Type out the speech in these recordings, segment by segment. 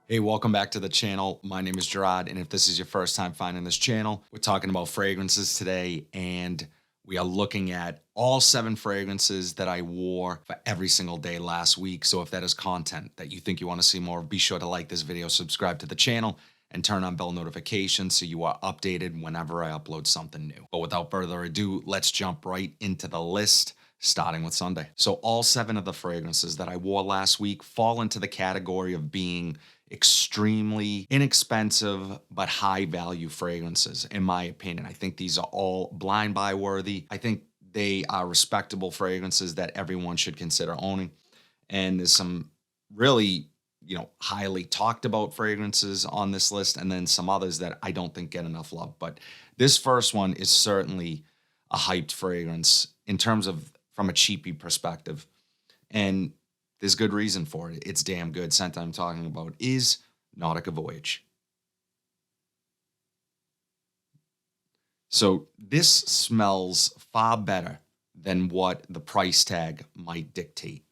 Hey, welcome back to the channel. My name is Gerard, and if this is your first time finding this channel, we're talking about fragrances today, and we are looking at all 7 fragrances that I wore for every single day last week. So if that is content that you think you want to see more, be sure to like this video, subscribe to the channel, and turn on bell notifications so you are updated whenever I upload something new. But without further ado, let's jump right into the list, starting with Sunday. So all 7 of the fragrances that I wore last week fall into the category of being extremely inexpensive but high value fragrances, in my opinion. I think these are all blind buy worthy. I think they are respectable fragrances that everyone should consider owning. And there's some really, highly talked about fragrances on this list, and then some others that I don't think get enough love. But this first one is certainly a hyped fragrance in terms of from a cheapie perspective. And there's good reason for it. It's damn good. Scent I'm talking about is Nautica Voyage. So this smells far better than what the price tag might dictate.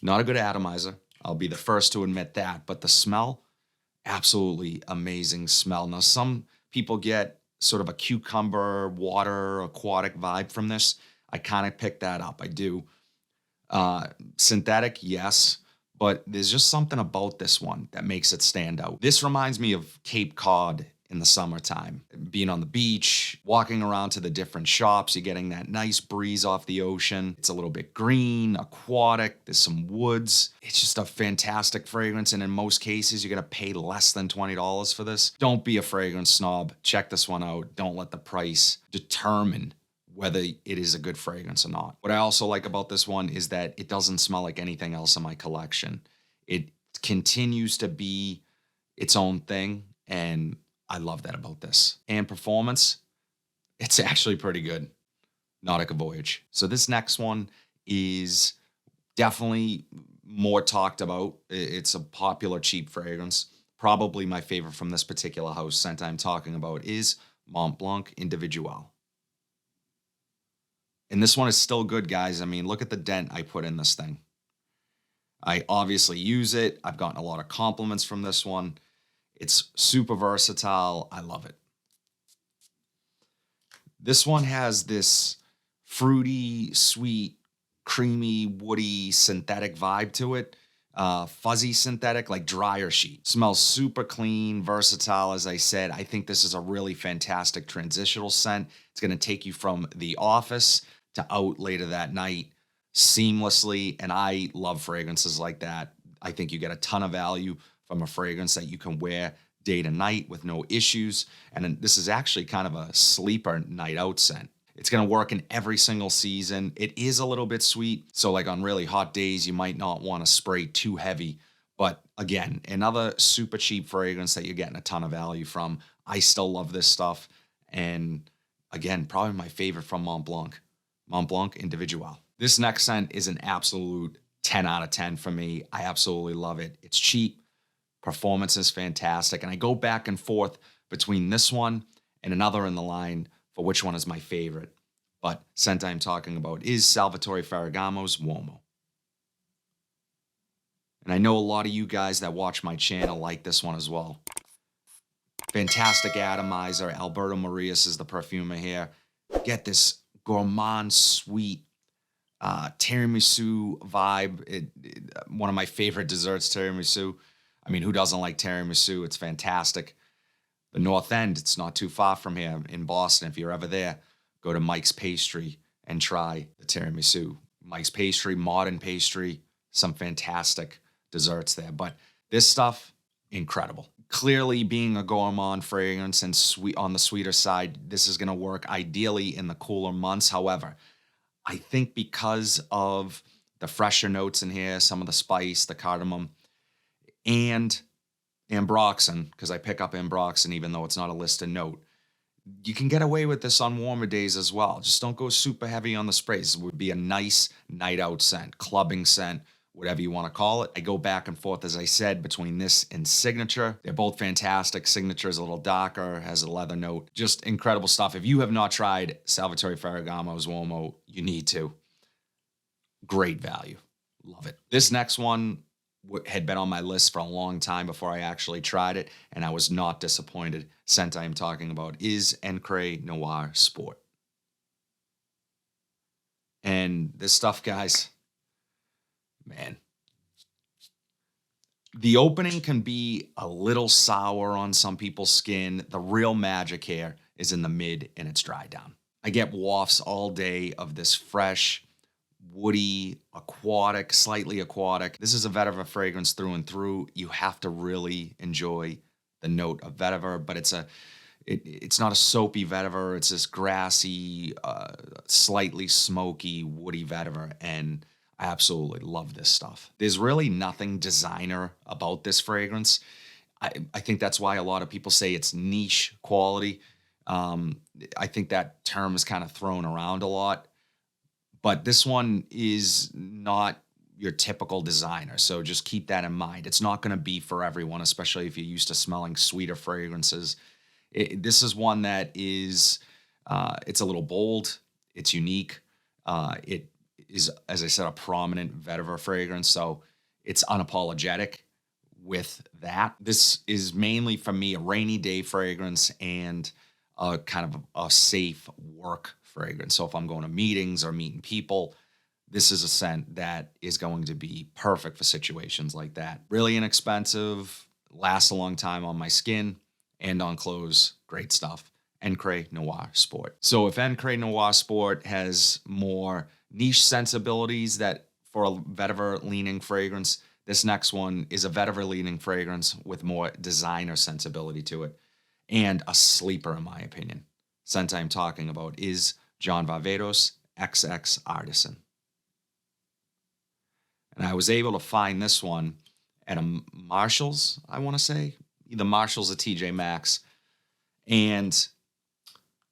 Not a good atomizer. I'll be the first to admit that. But the smell, absolutely amazing smell. Now, some people get sort of a cucumber, water, aquatic vibe from this. I kind of pick that up. I do. Synthetic, yes, but there's just something about this one that makes it stand out. This reminds me of Cape Cod in the summertime. Being on the beach, walking around to the different shops, you're getting that nice breeze off the ocean. It's a little bit green, aquatic, there's some woods. It's just a fantastic fragrance, and in most cases, you're gonna pay less than $20 for this. Don't be a fragrance snob. Check this one out. Don't let the price determine whether it is a good fragrance or not. What I also like about this one is that it doesn't smell like anything else in my collection. It continues to be its own thing, and I love that about this. And performance, it's actually pretty good. Nautica Voyage. So this next one is definitely more talked about. It's a popular cheap fragrance. Probably my favorite from this particular house scent I'm talking about is Mont Blanc Individual. And this one is still good, guys. I mean, look at the dent I put in this thing. I obviously use it. I've gotten a lot of compliments from this one. It's super versatile. I love it. This one has this fruity, sweet, creamy, woody, synthetic vibe to it. Fuzzy synthetic, like dryer sheet. Smells super clean, versatile, as I said. I think this is a really fantastic transitional scent. It's going to take you from the office to out later that night seamlessly, and I love fragrances like that. I think you get a ton of value from a fragrance that you can wear day to night with no issues, and then this is actually kind of a sleeper night out scent. It's going to work in every single season. It is a little bit sweet, so like on really hot days, you might not want to spray too heavy, but again, another super cheap fragrance that you're getting a ton of value from. I still love this stuff, and again, probably my favorite from Mont Blanc. Mont Blanc Individual. This next scent is an absolute 10 out of 10 for me. I absolutely love it. It's cheap, performance is fantastic, and I go back and forth between this one and another in the line for which one is my favorite. But scent I'm talking about is Salvatore Ferragamo's Uomo. And I know a lot of you guys that watch my channel like this one as well. Fantastic atomizer. Alberto Marias is the perfumer here. Get this gourmand, sweet tiramisu vibe. One of my favorite desserts, tiramisu. I mean, who doesn't like tiramisu? It's fantastic. The North End, it's not too far from here in Boston. If you're ever there, go to Mike's Pastry and try the tiramisu. Mike's Pastry, modern pastry, some fantastic desserts there. But this stuff, incredible. Clearly, being a gourmand fragrance and sweet on the sweeter side, this is going to work ideally in the cooler months. However, I think because of the fresher notes in here, some of the spice, the cardamom, and ambroxan, because I pick up ambroxan even though it's not a listed note, you can get away with this on warmer days as well. Just don't go super heavy on the sprays. It would be a nice night out scent, clubbing scent, whatever you want to call it. I go back and forth, as I said, between this and Signature. They're both fantastic. Signature is a little darker, has a leather note. Just incredible stuff. If you have not tried Salvatore Ferragamo's Uomo, you need to. Great value. Love it. This next one, had been on my list for a long time before I actually tried it, and I was not disappointed. Scent I am talking about is Enra Noir Sport. And this stuff, guys, man, the opening can be a little sour on some people's skin. The real magic here is in the mid and its dry down. I get wafts all day of this fresh, woody, aquatic, slightly aquatic. This is a vetiver fragrance through and through. You have to really enjoy the note of vetiver, but it's not a soapy vetiver. It's this grassy, slightly smoky, woody vetiver, and I absolutely love this stuff. There's really nothing designer about this fragrance. I think that's why a lot of people say it's niche quality. I think that term is kind of thrown around a lot, but this one is not your typical designer. So just keep that in mind. It's not going to be for everyone, especially if you're used to smelling sweeter fragrances. This is one that is, it's a little bold. It's unique. It is, as I said, a prominent vetiver fragrance. So it's unapologetic with that. This is mainly for me a rainy day fragrance and a kind of a safe work fragrance. So if I'm going to meetings or meeting people, this is a scent that is going to be perfect for situations like that. Really inexpensive, lasts a long time on my skin and on clothes. Great stuff. Enra Noir Sport. So if Enra Noir Sport has more niche sensibilities that for a vetiver leaning fragrance, this next one is a vetiver leaning fragrance with more designer sensibility to it and a sleeper, in my opinion. Scent I'm talking about is Jean Lowe XX Artisan. And I was able to find this one at a Marshall's, I want to say, either Marshall's or TJ Maxx. And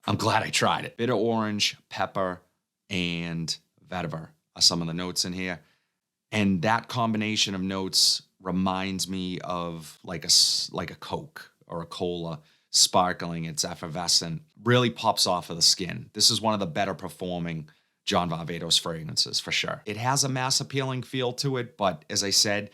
I'm glad I tried it. Bitter orange, pepper, and vetiver are some of the notes in here. And that combination of notes reminds me of like a Coke or a cola, sparkling. It's effervescent, really pops off of the skin. This is one of the better performing Jean Lowe fragrances for sure. It has a mass appealing feel to it, but as I said,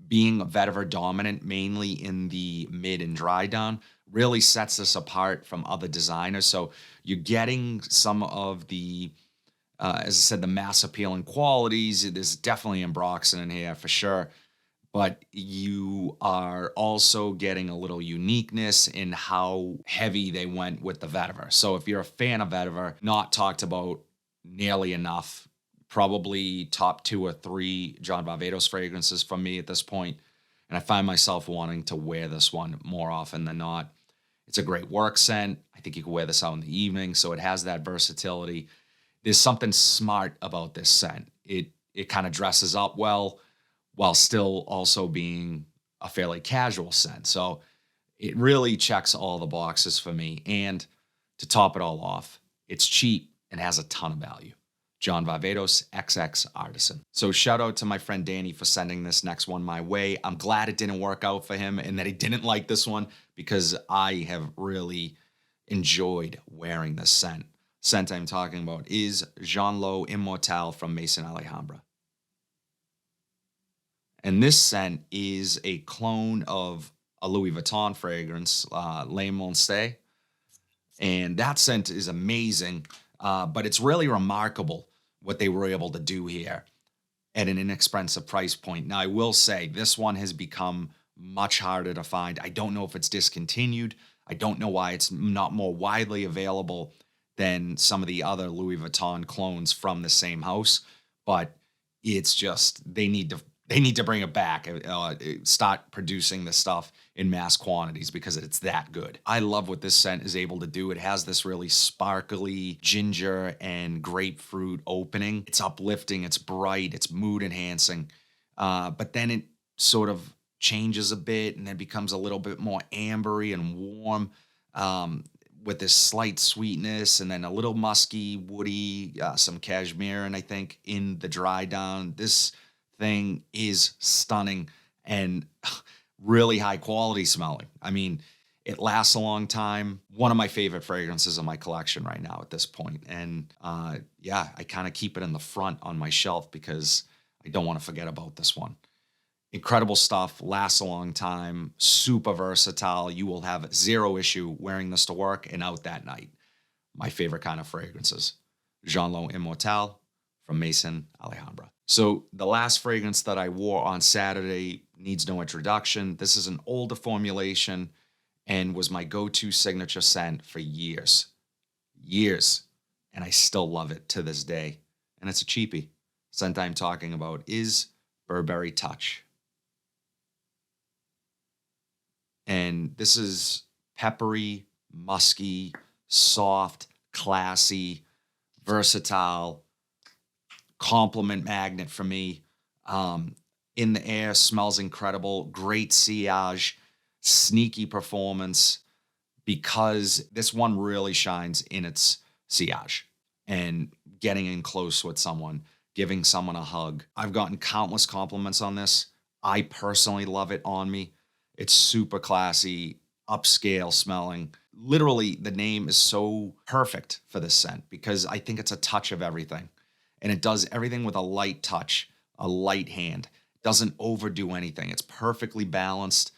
being vetiver dominant mainly in the mid and dry down really sets this apart from other designers. So you're getting some of the, as I said, the mass appealing qualities. There's definitely ambroxan in here for sure, but you are also getting a little uniqueness in how heavy they went with the vetiver. So if you're a fan of vetiver, not talked about nearly enough, probably top 2 or 3 Jean Lowe fragrances from me at this point. And I find myself wanting to wear this one more often than not. It's a great work scent. I think you can wear this out in the evening, so it has that versatility. There's something smart about this scent. It kind of dresses up well while still also being a fairly casual scent. So it really checks all the boxes for me. And to top it all off, it's cheap and has a ton of value. Jean Lowe XX Artisan. So shout out to my friend Danny for sending this next one my way. I'm glad it didn't work out for him and that he didn't like this one because I have really enjoyed wearing this scent. Scent I'm talking about is Jean Lowe Immortal from Maison Alejandra. And this scent is a clone of a Louis Vuitton fragrance, Le Mont. And that scent is amazing, but it's really remarkable what they were able to do here at an inexpensive price point. Now, I will say this one has become much harder to find. I don't know if it's discontinued. I don't know why it's not more widely available than some of the other Louis Vuitton clones from the same house, but it's just they need to bring it back, start producing the stuff in mass quantities because it's that good. I love what this scent is able to do. It has this really sparkly ginger and grapefruit opening. It's uplifting, it's bright, it's mood enhancing, but then it sort of changes a bit and then becomes a little bit more ambery and warm, with this slight sweetness and then a little musky, woody, some cashmere, and I think in the dry down. This thing is stunning and really high quality smelling. I mean, it lasts a long time. One of my favorite fragrances in my collection right now at this point. And yeah, I kind of keep it in the front on my shelf because I don't want to forget about this one. Incredible stuff, lasts a long time, super versatile. You will have zero issue wearing this to work and out that night. My favorite kind of fragrances. Jean Lowe Immortal from Maison Alejandra. So the last fragrance that I wore on Saturday needs no introduction. This is an older formulation and was my go-to signature scent for years. Years. And I still love it to this day. And it's a cheapie. Scent I'm talking about is Burberry Touch. And this is peppery, musky, soft, classy, versatile, compliment magnet for me. In the air, smells incredible, great sillage, sneaky performance, because this one really shines in its sillage and getting in close with someone, giving someone a hug. I've gotten countless compliments on this. I personally love it on me. It's super classy, upscale smelling. Literally, the name is so perfect for this scent because I think it's a touch of everything. And it does everything with a light touch, a light hand. It doesn't overdo anything. It's perfectly balanced.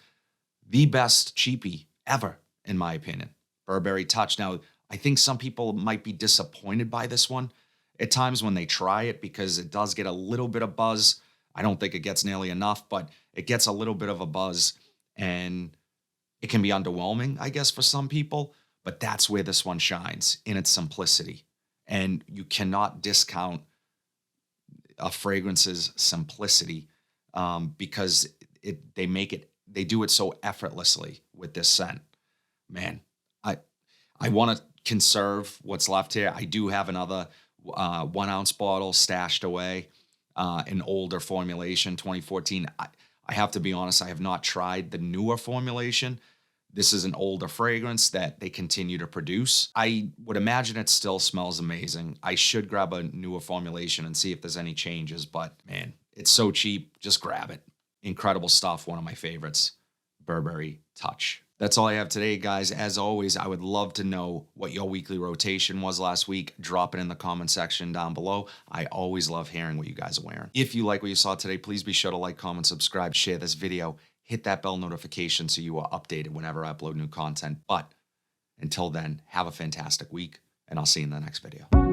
The best cheapie ever, in my opinion. Burberry Touch. Now, I think some people might be disappointed by this one at times when they try it because it does get a little bit of buzz. I don't think it gets nearly enough, but it gets a little bit of a buzz. And it can be underwhelming, I guess, for some people, but that's where this one shines, in its simplicity. And you cannot discount a fragrance's simplicity because they do it so effortlessly with this scent. Man, I want to conserve what's left here. I do have another 1 ounce bottle stashed away, an older formulation, 2014. I have to be honest, I have not tried the newer formulation. This is an older fragrance that they continue to produce. I would imagine it still smells amazing. I should grab a newer formulation and see if there's any changes, but man, it's so cheap. Just grab it. Incredible stuff. One of my favorites, Burberry Touch. That's all I have today, guys. As always, I would love to know what your weekly rotation was last week. Drop it in the comment section down below. I always love hearing what you guys are wearing. If you like what you saw today, please be sure to like, comment, subscribe, share this video, hit that bell notification so you are updated whenever I upload new content. But until then, have a fantastic week, and I'll see you in the next video.